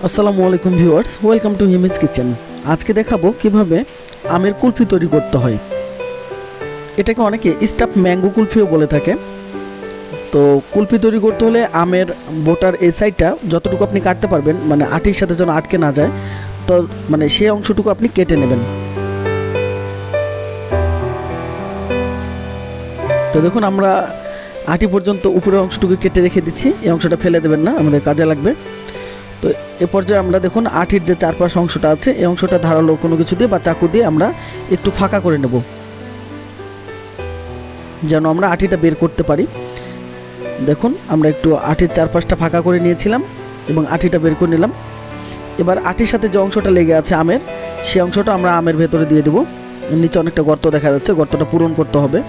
আসসালামু আলাইকুম viewers, welcome to হিমিজ kitchen. আজকে দেখাবো কিভাবে আমের কুলফি তৈরি করতে হয়। এটাকে অনেকে স্টাফ ম্যাঙ্গো কুলফিও বলে থাকে। তো কুলফি তৈরি করতে হলে আমের বোটার এই সাইডটা যতটুকু আপনি কাটতে পারবেন, মানে আটির সাথে যেন আটকে না যায়, তো মানে সেই অংশটুকু আপনি কেটে নেবেন। তো দেখুন, আমরা আটি পর্যন্ত উপরের অংশটুকু কেটে রেখে দিচ্ছি। এই অংশটা ফেলে দেবেন না, আমাদের কাজে লাগবে। তো এ পর্যায়ে আমরা দেখুন আটির যে চারপাশ অংশটা আছে, এই অংশটা ধারালো কোনো কিছু দিয়ে বা চাকু দিয়ে আমরা একটু ফাঁকা করে নেব, যেন আমরা আটিটা বের করতে পারি। দেখুন, আমরা একটু আটির চারপাশটা ফাঁকা করে নিয়েছিলাম এবং আটিটা বের করে নিলাম। এবার আটির সাথে যে অংশটা লেগে আছে আমের, সেই অংশটা আমরা আমের ভেতরে দিয়ে দেবো। নিচে অনেকটা গর্ত দেখা যাচ্ছে, গর্তটা পূরণ করতে হবে।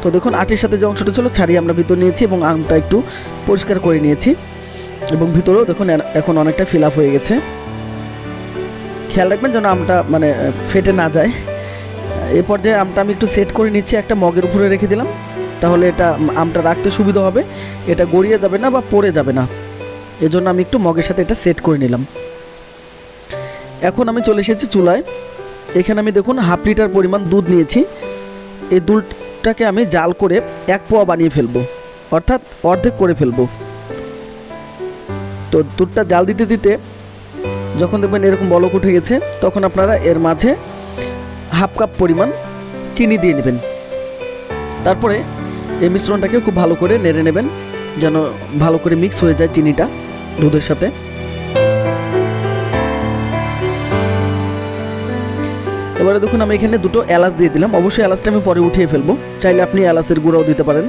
তো দেখুন, আটির সাথে যে অংশটা ছিল ছাড়িয়ে আমরা ভিতর নিয়েছি এবং আমটা একটু পরিষ্কার করে নিয়েছি এবং ভিতরেও দেখুন এখন অনেকটা ফিল আপ হয়ে গেছে। খেয়াল রাখবেন যেন আমটা মানে ফেটে না যায়। এই পর্যায়ে আমটা আমি একটু সেট করে নিচ্ছি, একটা মগের উপরে রেখে দিলাম, তাহলে এটা আমটা রাখতে সুবিধা হবে, এটা গড়িয়ে যাবে না বা পড়ে যাবে না। এজন্য আমি একটু মগের সাথে এটা সেট করে নিলাম। এখন আমি চলে এসেছি চুলায়। এখানে আমি দেখুন হাফ লিটার পরিমাণ দুধ নিয়েছি। এই দুধটাকে আমি জাল করে 1 পোয়া বানিয়ে ফেলবো, অর্থাৎ অর্ধেক করে ফেলবো। তো দুধটা জাল দিতে দিতে যখন দেখবেন এরকম বলক উঠে গেছে, তখন আপনারা এর মাঝে হাফ কাপ পরিমাণ চিনি দিয়ে নেবেন। তারপরে এই মিশ্রণটাকে খুব ভালো করে নেড়ে নেবেন, যেন ভালো করে মিক্স হয়ে যায় চিনিটা দুধের সাথে। এবারে দেখুন, আমি এখানে 2টো এলাচ দিয়ে দিলাম। অবশ্যই এলাচটা আমি পরে উঠিয়ে ফেলবো, চাইলে আপনি এলাচের গুঁড়াও দিতে পারেন।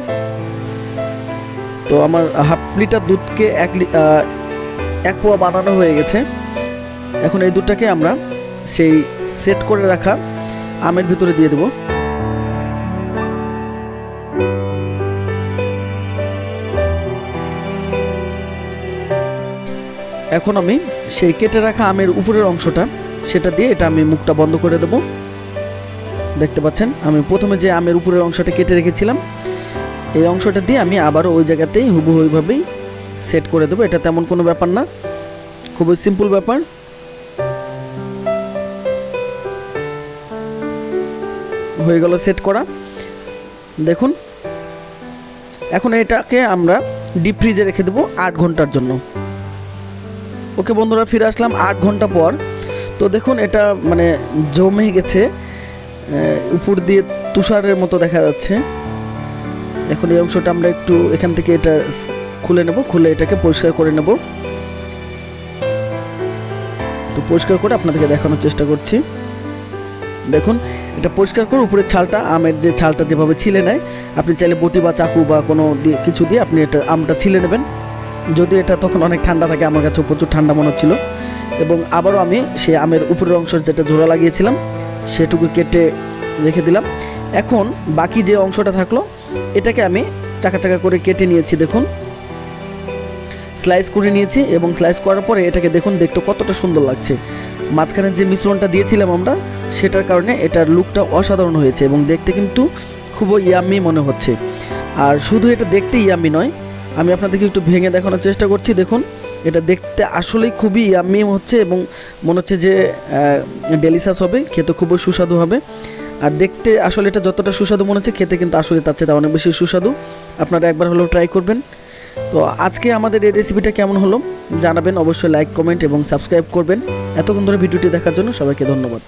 তো আমার হাফ লিটার দুধকে 1 পোয়া বানানো হয়ে গেছে। এখন এই দুধটাকে আমরা সেই সেট করে রাখা আমের ভিতরে দিয়ে দেব। এখন আমি সেই কেটে রাখা আমের উপরের অংশটা, সেটা দিয়ে এটা আমি মুখটা বন্ধ করে দেব। দেখতে পাচ্ছেন, আমি প্রথমে যে আমের উপরের অংশটা কেটে রেখেছিলাম, এই অংশটা দিয়ে আমি আবারও ওই জায়গাতেই হুবহু ওইভাবেই সেট করে দেবো। এটা তেমন কোনো ব্যাপার না, খুবই সিম্পল ব্যাপার। হয়ে গেল সেট করা। দেখুন, এখন এটাকে আমরা ডিপ ফ্রিজে রেখে দেবো 8 ঘন্টার জন্য। ওকে বন্ধুরা, ফিরে আসলাম 8 ঘন্টা পর। তো দেখুন, এটা মানে জমে গেছে, উপর দিয়ে তুষারের মতো দেখা যাচ্ছে। এখন এই অংশটা আমরা একটু এখান থেকে এটা খুলে নেব, খুলে এটাকে পরিষ্কার করে নেব। তো পরিষ্কার করে আপনাদেরকে দেখানোর চেষ্টা করছি। দেখুন, এটা পরিষ্কার করে উপরের ছালটা, আমের যে ছালটা যেভাবে ছিলে নেয়, আপনি চাইলে বটি বা চাকু বা কোনো কিছু দিয়ে আপনি এটা আমটা ছিলে নেবেন। যদি এটা তখন অনেক ঠান্ডা থাকে, আমার কাছে প্রচুর ঠান্ডা মনে হচ্ছিল। এবং আবারও আমি সেই আমের উপরের অংশ যেটা ঝোড়া লাগিয়েছিলাম সেটুকু কেটে রেখে দিলাম। এখন বাকি যে অংশটা থাকলো, এটাকে আমি চাকা চাকা করে কেটে নিয়েছি। দেখুন, স্লাইস করে নিয়েছি এবং স্লাইস করার পরে এটাকে দেখুন দেখতে কতটা সুন্দর লাগছে। মাঝখানে যে মিশ্রণটা দিয়েছিলাম আমরা, সেটার কারণে এটার লুকটা অসাধারণ হয়েছে এবং দেখতে কিন্তু খুবই ইয়াম্মি মনে হচ্ছে। আর শুধু এটা দেখতে ইয়াম্মি নয়, আমি আপনাদেরকে একটু ভেঙে দেখানোর চেষ্টা করছি। দেখুন, এটা দেখতে আসলেই খুবই ইয়াম্মি হচ্ছে এবং মনে হচ্ছে যে ডেলিশাস হবে, খেতে খুবই সুস্বাদু হবে। আর দেখতে আসলে এটা যতটা সুস্বাদু মনে হচ্ছে, খেতে কিন্তু আসলে তার চেয়ে অনেক বেশি সুস্বাদু। আপনারা একবার হলেও ট্রাই করবেন। তো আজকে আমাদের এই রেসিপিটা কেমন হলো জানাবেন, অবশ্যই লাইক, কমেন্ট এবং সাবস্ক্রাইব করবেন। এতক্ষণ ধরে ভিডিওটি দেখার জন্য সবাইকে ধন্যবাদ।